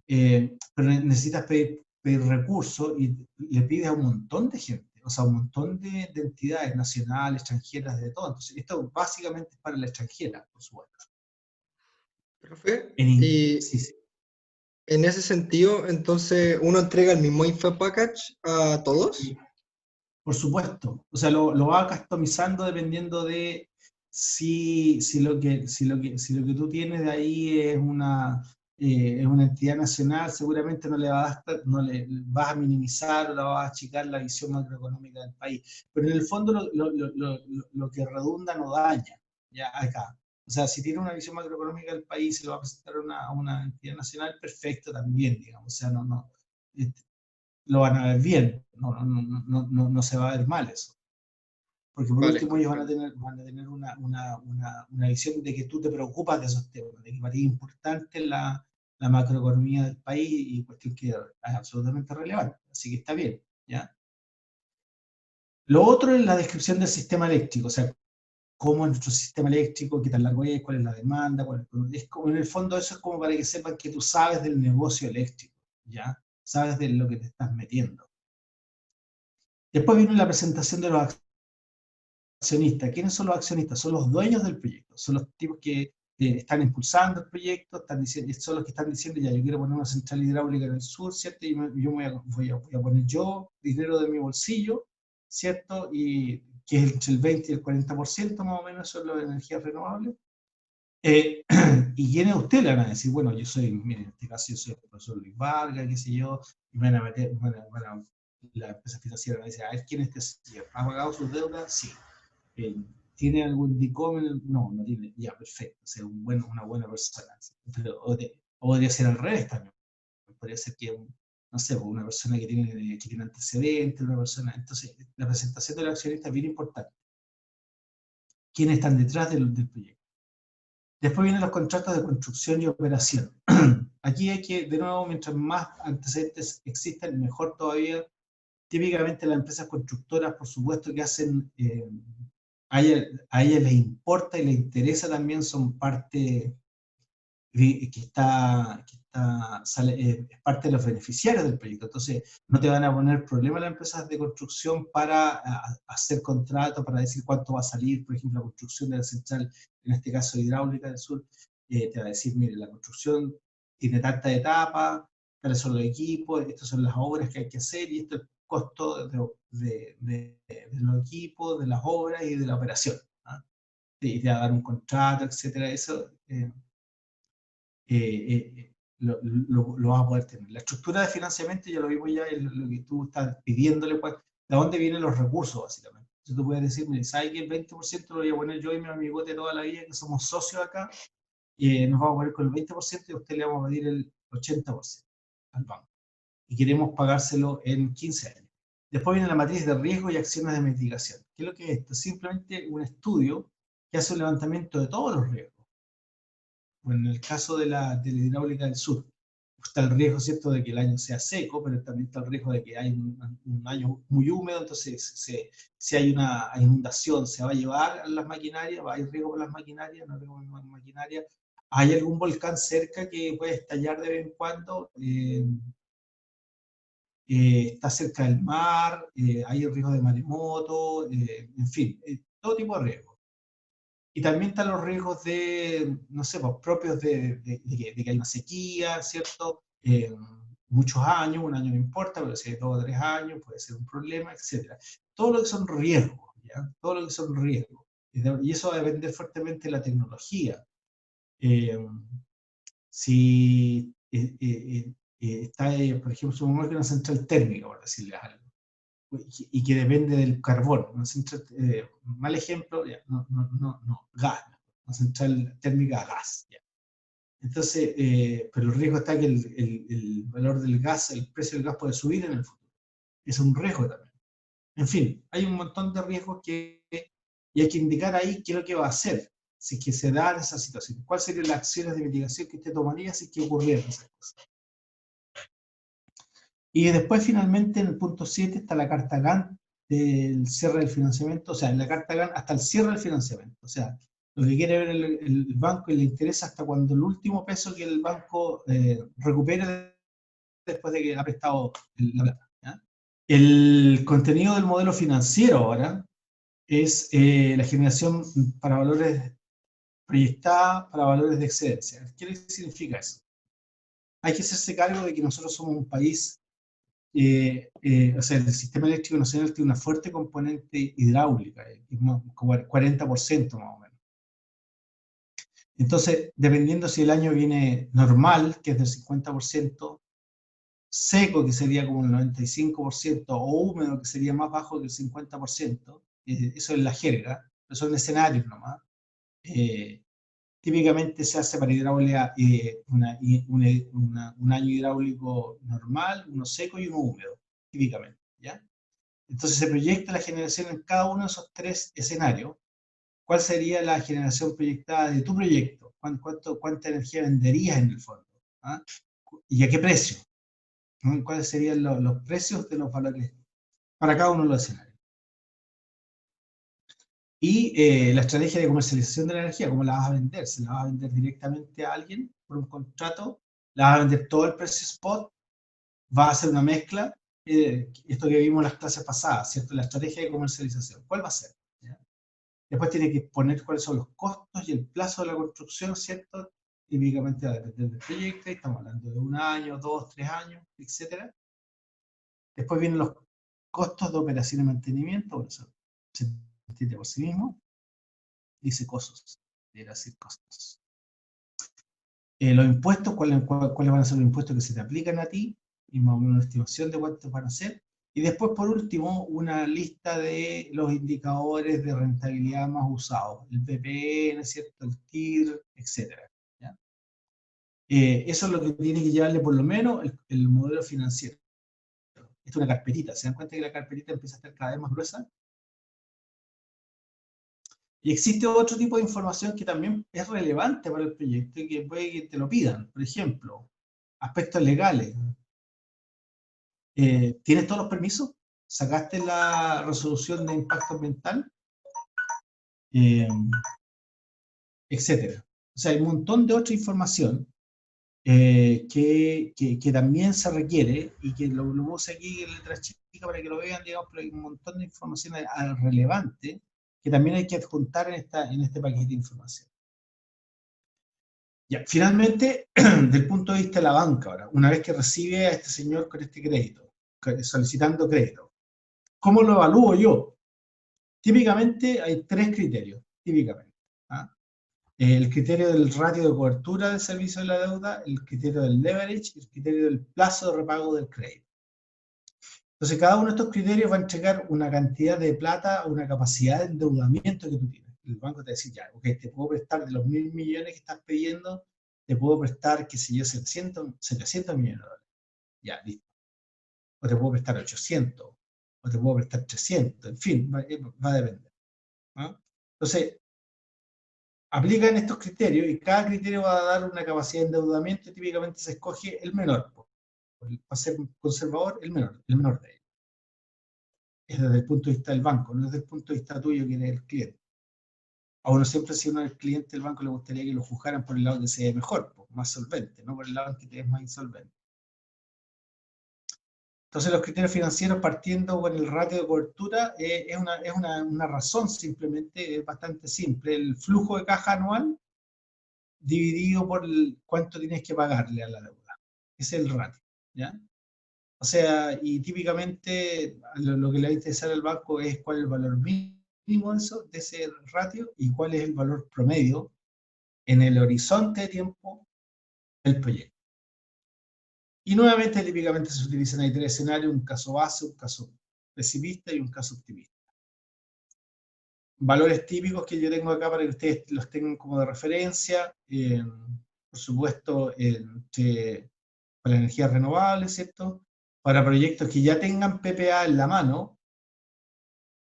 pero necesitas pedir recursos y le pides a un montón de gente. o sea, un montón de entidades nacionales, extranjeras, de todo. Entonces, esto básicamente es para la extranjera, por supuesto. Profe, y Sí, sí. en ese sentido, entonces, ¿uno entrega el mismo info package a todos? Por supuesto. O sea, lo va customizando dependiendo de si lo que tú tienes de ahí es una entidad nacional, seguramente no le vas a minimizar o la vas a achicar la visión macroeconómica del país. Pero en el fondo lo que redunda no daña, ya acá. O sea, si tiene una visión macroeconómica del país y se lo va a presentar a una entidad nacional, perfecto también, digamos. O sea, este, lo van a ver bien, no se va a ver mal eso. Porque por Vale, último ellos comprendo. van a tener una visión de que tú te preocupas de esos temas, de que para ti es importante la macroeconomía del país y cuestión que es absolutamente relevante. Así que está bien, ¿ya? Lo otro es la descripción del sistema eléctrico, o sea, cómo es nuestro sistema eléctrico, qué tan largo es, cuál es la demanda, es como, en el fondo eso es como para que sepan que tú sabes del negocio eléctrico, ¿ya? Sabes de lo que te estás metiendo. Después viene la presentación de los accionistas. ¿Quiénes son los accionistas? Son los dueños del proyecto, son los tipos que están impulsando el proyecto, son los que están diciendo, ya, yo quiero poner una central hidráulica en el sur, ¿cierto? Y yo voy a poner yo dinero de mi bolsillo, ¿cierto? Y que es entre el 20 y el 40% más o menos son las energías renovables. ¿Y quiénes ustedes le van a decir? Bueno, yo soy, miren, en este caso yo soy el profesor Luis Vargas, qué sé yo, y me van a meter, la empresa financiera va a decir, a ver, ¿quién es este señor? ¿Ha pagado sus deudas? Sí. ¿Tiene algún DICOM? No, no tiene. Ya, perfecto. O sea, una buena persona. Pero, o podría ser al revés también. Podría ser que, no sé, una persona que tiene antecedentes, una persona. Entonces, la presentación del accionista es bien importante. ¿Quiénes están detrás del proyecto? Después vienen los contratos de construcción y operación. Aquí hay que, de nuevo, mientras más antecedentes existan, mejor todavía. Típicamente las empresas constructoras, por supuesto, que hacen, a ellas les importa y les interesa también, son parte es parte de los beneficiarios del proyecto. Entonces, no te van a poner problema las empresas de construcción para hacer contratos, para decir cuánto va a salir, por ejemplo, la construcción de la central, en este caso hidráulica del sur, te va a decir, mire, la construcción tiene tanta etapa, tales son los equipos, estas son las obras que hay que hacer y esto es el costo de los equipos, de las obras y de la operación. ¿Ah? Y te va a dar un contrato, etcétera. Eso lo vas a poder tener. La estructura de financiamiento ya lo vimos ya, lo que tú estás pidiéndole, pues, de dónde vienen los recursos, básicamente. Entonces tú puedes decir, mire, ¿sabes que el 20% lo voy a poner yo y mi amigote toda la vida, que somos socios acá? Nos vamos a poner con el 20% y a usted le vamos a pedir el 80% al banco. Y queremos pagárselo en 15 años. Después viene la matriz de riesgo y acciones de mitigación. ¿Qué es lo que es esto? Simplemente un estudio que hace un levantamiento de todos los riesgos. Bueno, en el caso de la hidráulica del sur, está el riesgo, ¿cierto?, de que el año sea seco, pero también está el riesgo de que haya un año muy húmedo, entonces si hay una inundación, se va a llevar a las maquinarias, va a haber riesgo por las maquinarias, no hay riesgo por las maquinarias. ¿Hay algún volcán cerca que puede estallar de vez en cuando? Está cerca del mar, hay el riesgo de maremoto, en fin, todo tipo de riesgos. Y también están los riesgos de, no sé, pues, propios de que hay una sequía, ¿cierto? Muchos años, un año no importa, pero si hay 2 o 3 años puede ser un problema, etc. Todo lo que son riesgos, ¿ya? Todo lo que son riesgos. Y eso va a depender fuertemente de la tecnología. Si está, por ejemplo, supongamos que una central térmica, por decirle algo, y que depende del carbón. Una central, mal ejemplo, ya, gas, una central térmica a gas. Ya. Entonces, pero el riesgo está que el valor del gas, el precio del gas puede subir en el futuro. Es un riesgo también. En fin, hay un montón de riesgos y hay que indicar ahí qué es lo que va a hacer si es que se da esa situación. ¿Cuáles serían las acciones de mitigación que usted tomaría si es que ocurrieran esas cosas? Y después, finalmente, en el punto 7 está la carta Gantt del cierre del financiamiento, o sea, en la carta Gantt hasta el cierre del financiamiento. O sea, lo que quiere ver el banco y le interesa hasta cuando el último peso que el banco recupere después de que ha prestado la plata. ¿Ya? El contenido del modelo financiero ahora es la generación para valores proyectada para valores de excedencia. ¿Qué significa eso? Hay que hacerse cargo de que nosotros somos un país, o sea, el sistema eléctrico nacional tiene una fuerte componente hidráulica, como el 40% más o menos. Entonces, dependiendo si el año viene normal, que es del 50%, seco, que sería como el 95%, o húmedo, que sería más bajo que el 50%, eso es la jerga, pero son escenarios nomás. Típicamente se hace para hidráulica un año hidráulico normal, uno seco y uno húmedo, típicamente, ¿ya? Entonces se proyecta la generación en cada uno de esos tres escenarios. ¿Cuál sería la generación proyectada de tu proyecto? ¿Cuánta energía venderías en el fondo? ¿Ah? ¿Y a qué precio? ¿No? ¿Cuáles serían los precios de los valores para cada uno de los escenarios? Y la estrategia de comercialización de la energía, ¿cómo la vas a vender? ¿Se la vas a vender directamente a alguien por un contrato? ¿La vas a vender todo el precio spot? ¿Va a hacer una mezcla? Esto que vimos en las clases pasadas, ¿cierto? La estrategia de comercialización, ¿cuál va a ser? ¿Ya? Después tiene que poner cuáles son los costos y el plazo de la construcción, ¿cierto? Típicamente va a depender del proyecto, estamos hablando de 1 año, 2, 3 años, etc. Después vienen los costos de operación y mantenimiento, por eso se entiende por sí mismo. Dice costos, debería decir costos. Los impuestos, ¿cuáles van a ser los impuestos que se te aplican a ti? Y más o menos una estimación de cuántos van a ser. Y después, por último, una lista de los indicadores de rentabilidad más usados. El PPN, ¿cierto? El TIR, etc. ¿Ya? Eso es lo que tiene que llevarle por lo menos el modelo financiero. Esto es una carpetita. ¿Se dan cuenta que la carpetita empieza a estar cada vez más gruesa? Y existe otro tipo de información que también es relevante para el proyecto y que puede que te lo pidan. Por ejemplo, aspectos legales. ¿Tienes todos los permisos? ¿Sacaste la resolución de impacto ambiental? Etcétera. O sea, hay un montón de otra información que también se requiere y que lo puse aquí en letra chica para que lo vean, digamos, pero hay un montón de información relevante que también hay que adjuntar en este paquete de información. Ya, finalmente, del punto de vista de la banca ahora, una vez que recibe a este señor con este crédito, solicitando crédito, ¿cómo lo evalúo yo? Típicamente hay tres criterios, típicamente. ¿Ah? El criterio del ratio de cobertura del servicio de la deuda, el criterio del leverage y el criterio del plazo de repago del crédito. Entonces, cada uno de estos criterios va a entregar una cantidad de plata o una capacidad de endeudamiento que tú tienes. El banco te va a decir, ya, ok, te puedo prestar de los 1.000 millones que estás pidiendo, te puedo prestar, qué sé yo, 700 millones de dólares. Ya, listo. O te puedo prestar 800, o te puedo prestar 300, en fin, va a depender. ¿No? Entonces, aplican estos criterios y cada criterio va a dar una capacidad de endeudamiento y típicamente se escoge el menor. Para ser conservador, el menor de ellos. Es desde el punto de vista del banco, no desde el punto de vista tuyo, que eres el cliente. A uno siempre, si uno es el cliente del banco, le gustaría que lo juzgaran por el lado que sea mejor, más solvente, no por el lado en que te es más insolvente. Entonces, los criterios financieros, partiendo con el ratio de cobertura, es una razón simplemente, es bastante simple. El flujo de caja anual dividido por cuánto tienes que pagarle a la deuda. Ese es el ratio, ¿ya? O sea, y típicamente lo que le va a interesar al banco es cuál es el valor mínimo de ese ratio y cuál es el valor promedio en el horizonte de tiempo del proyecto. Y nuevamente, típicamente se utilizan ahí tres escenarios, un caso base, un caso pesimista y un caso optimista. Valores típicos que yo tengo acá para que ustedes los tengan como de referencia, por supuesto, para energías renovables, ¿cierto? Para proyectos que ya tengan PPA en la mano,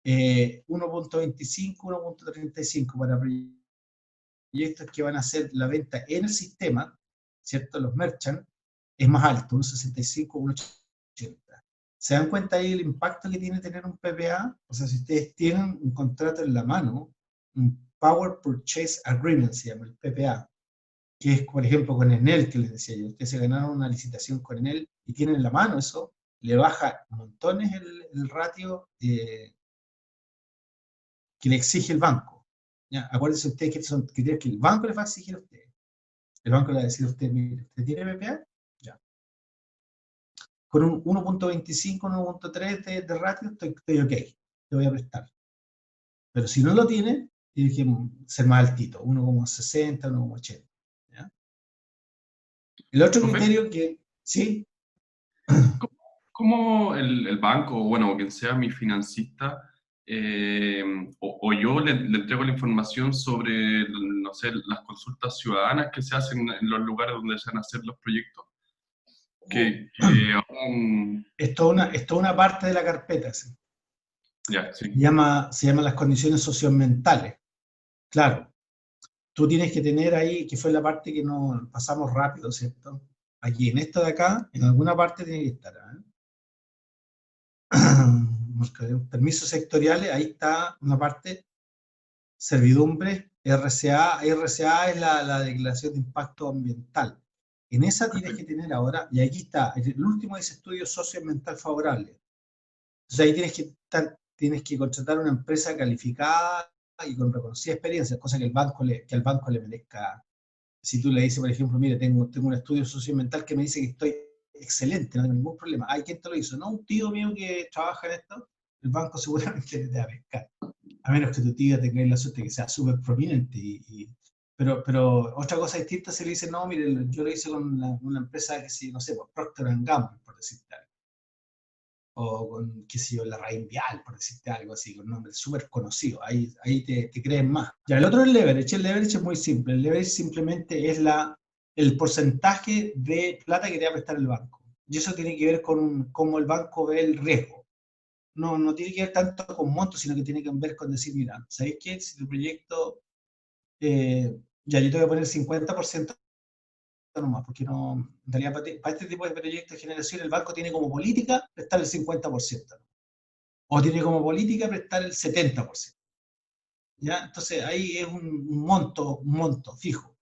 1.25, 1.35 para proyectos que van a hacer la venta en el sistema, ¿cierto? Los merchant, es más alto, 1.65, 1.80. ¿Se dan cuenta ahí el impacto que tiene tener un PPA? O sea, si ustedes tienen un contrato en la mano, un Power Purchase Agreement se llama, el PPA, que es, por ejemplo, con Enel, que les decía yo, ustedes se ganaron una licitación con Enel y tienen en la mano eso, le baja montones el ratio que le exige el banco. ¿Ya? Acuérdense ustedes que son criterios que el banco les va a exigir a ustedes. El banco le va a decir a usted, mire, ¿usted tiene BPA? Ya. Con un 1.25, 1.3 de ratio estoy ok, te voy a prestar. Pero si no lo tiene, tiene que ser más altito, 1.60, 1.80. ¿Ya? El otro Profe, criterio que, sí, ¿cómo el banco, o bueno, o quien sea mi financista, o yo le entrego la información sobre, no sé, las consultas ciudadanas que se hacen en los lugares donde se van a hacer los proyectos? Que ahora, es toda una parte de la carpeta. ¿Sí? ya, sí. Se llama las condiciones socioambientales. Claro, tú tienes que tener ahí, que fue la parte que nos pasamos rápido, ¿cierto? Aquí, en esto de acá, en alguna parte tiene que estar. Permisos sectoriales, ahí está una parte, servidumbre, RCA. RCA es la declaración de impacto ambiental. En esa tienes que tener ahora, y aquí está, el último es estudio socioambiental favorable. Entonces ahí tienes que contratar una empresa calificada y con reconocida experiencia, cosa que al banco le merezca. Si tú le dices, por ejemplo, mire, tengo un estudio socioambiental que me dice que estoy excelente, no tengo ningún problema. Ay, ¿quién te lo hizo? No, un tío mío que trabaja en esto, el banco seguramente te va a pescar. A menos que tu tío tenga la suerte que sea súper prominente. Pero otra cosa distinta se le dice, no, mire, yo lo hice con una empresa que sí, no sé, pues Procter Gamble, por decirte algo. O con, qué sé yo, la Raín Vial, por decirte algo así, con nombres súper conocidos. Ahí te creen más. Ya, el otro es el leverage. El leverage es muy simple. El leverage simplemente es el porcentaje de plata que te va a prestar el banco. Y eso tiene que ver con cómo el banco ve el riesgo. No tiene que ver tanto con montos, sino que tiene que ver con decir, mira, ¿sabéis qué? Si tu proyecto, ya yo te voy a poner 50% nomás, porque no, en realidad para este tipo de proyectos de generación el banco tiene como política prestar el 50%, o tiene como política prestar el 70%. ¿Ya? Entonces ahí es un monto fijo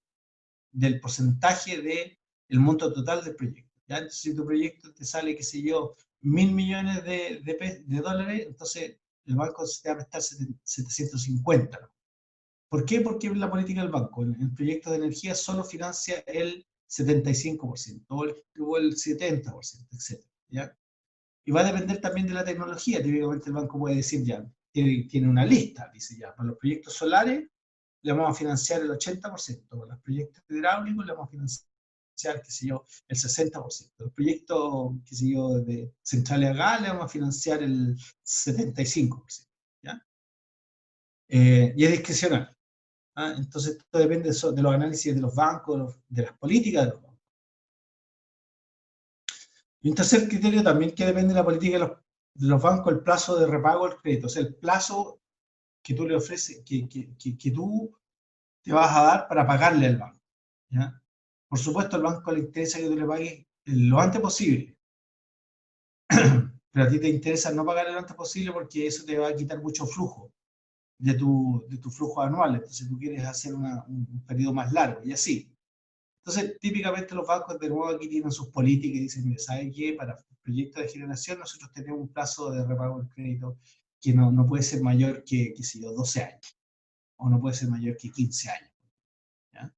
del porcentaje del monto total del proyecto. ¿Ya? Entonces, si tu proyecto te sale, qué sé yo, 1.000 millones de dólares, entonces el banco te va a prestar 750. ¿No? ¿Por qué? Porque es la política del banco. El proyecto de energía solo financia el 75%, o el 70%, etc. ¿Ya? Y va a depender también de la tecnología. Típicamente el banco puede decir ya, tiene una lista, dice ya, para los proyectos solares le vamos a financiar el 80%, para los proyectos hidráulicos le vamos a financiar, qué sé yo, el 60%, los proyectos, qué sé yo, de centrales a gas le vamos a financiar el 75%, ¿ya? Y es discrecional. ¿Ah? Entonces, esto depende de los análisis de los bancos, de las políticas de los bancos. Y un tercer criterio también que depende de la política de los bancos, el plazo de repago del crédito, o sea, el plazo que tú le ofreces, que tú te vas a dar para pagarle al banco. ¿Ya? Por supuesto, al banco le interesa que tú le pagues lo antes posible, pero a ti te interesa no pagar lo antes posible porque eso te va a quitar mucho flujo de tu flujo anual, entonces tú quieres hacer un periodo más largo y así. Entonces, típicamente los bancos de nuevo aquí tienen sus políticas y dicen, mire, ¿sabe qué? Para proyectos de generación nosotros tenemos un plazo de repago del crédito que no puede ser mayor que, qué sé yo, 12 años, o no puede ser mayor que 15 años, ¿ya?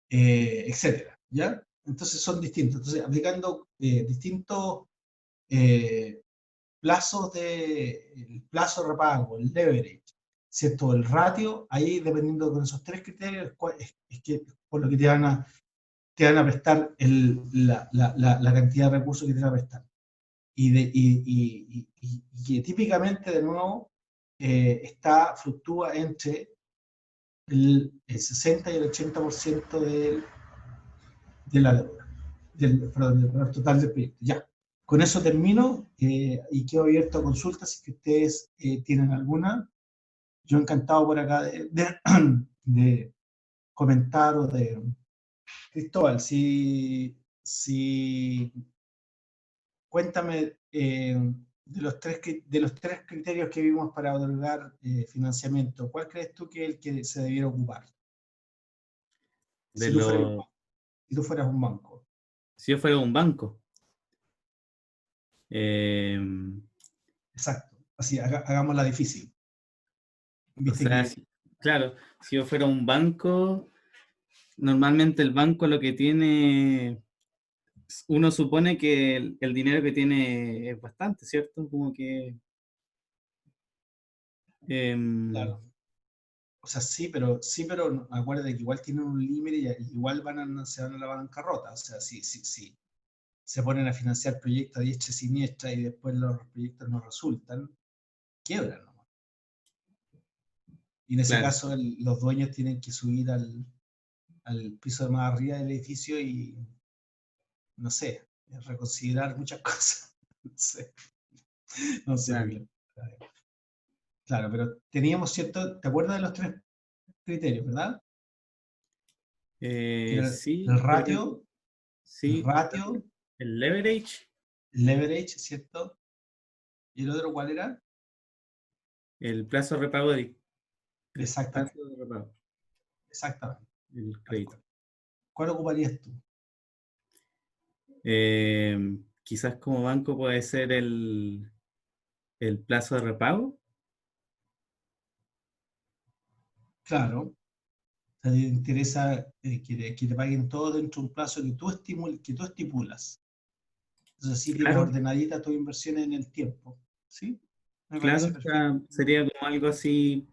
Etcétera, ¿ya? Entonces son distintos. Entonces, aplicando distintos plazos el plazo de repago, el leverage, ¿cierto? El ratio, ahí dependiendo de esos tres criterios, es que por lo que te van a prestar la cantidad de recursos que te van a prestar. Y que típicamente, de nuevo, fluctúa entre el 60 y el 80% de la deuda, del total del proyecto. Ya, con eso termino y quedo abierto a consultas si que ustedes tienen alguna. Yo encantado por acá de comentar o de... Cristóbal, si cuéntame de los tres criterios que vimos para otorgar financiamiento, ¿cuál crees tú que es el que se debiera ocupar? De Si tú fueras un lo, banco. Si tú fueras un banco. si yo fuera un banco, Exacto. Así, hagámosla difícil. O Viste sea, que, claro, si yo fuera un banco, normalmente el banco lo que tiene, uno supone que el dinero que tiene es bastante, ¿cierto? Como que... claro. O sea, sí, pero acuérdate que igual tienen un límite y igual se van a la bancarrota. O sea, sí, se ponen a financiar proyectos a diestra y siniestra y después los proyectos no resultan, quiebran nomás. Y en ese Claro. caso los dueños tienen que subir al piso de más arriba del edificio y, no sé, reconsiderar muchas cosas. No sé. No sé. Claro. Claro, pero teníamos cierto, ¿te acuerdas de los 3 criterios, verdad? Que era Sí, el por ejemplo, ratio, sí, el leverage, el leverage, ¿cierto? ¿Y el otro cuál era? el plazo de repago el Exactamente, plazo de repago, exactamente. el Tal crédito. cual. ¿Cuál ocuparías tú? Quizás como banco puede ser el plazo de repago. Claro, o sea, te interesa que te paguen todo dentro de un plazo que tú estipulas. Entonces sí tienes Claro, ordenadita tus inversiones en el tiempo. ¿Sí? Me claro, parece o perfecto. sea, sería como algo así,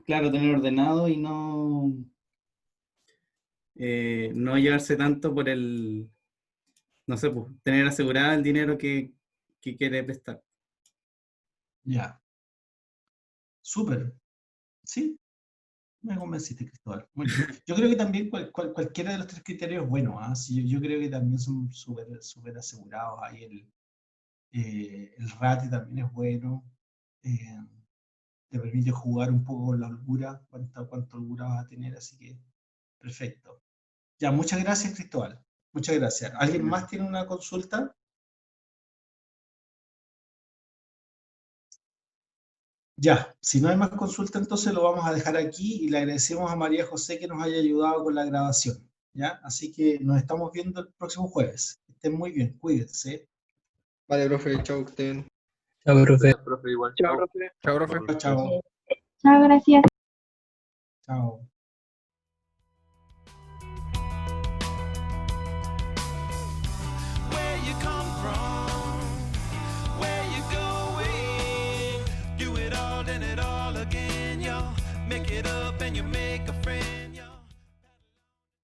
claro, tener ordenado y no llevarse tanto por no sé, pues, tener asegurado el dinero que quiere prestar. Ya, súper. Sí, me convenciste, Cristóbal. Muy bien. Yo creo que también cualquiera de los 3 criterios es bueno. ¿Ah? Sí, yo creo que también son súper asegurados. Ahí el RATE también es bueno. eh, Te permite jugar un poco con la holgura, cuánta holgura vas a tener, así que perfecto. Ya, muchas gracias, Cristóbal. Muchas gracias. ¿Alguien más tiene una consulta? Ya, si no hay más consulta, entonces lo vamos a dejar aquí y le agradecemos a María José que nos haya ayudado con la grabación. ¿Ya? Así que nos estamos viendo el próximo jueves. Estén muy bien, cuídense. Vale, profe, chau, que estén bien. Chao, profe. Gracias, profe, igual. Chao, Chao. profe. Chao, profe. Chao, chao. Chao, gracias. Chao. Where you come from, where you going, do it all and it all again, yo. Make it up and you make a friend.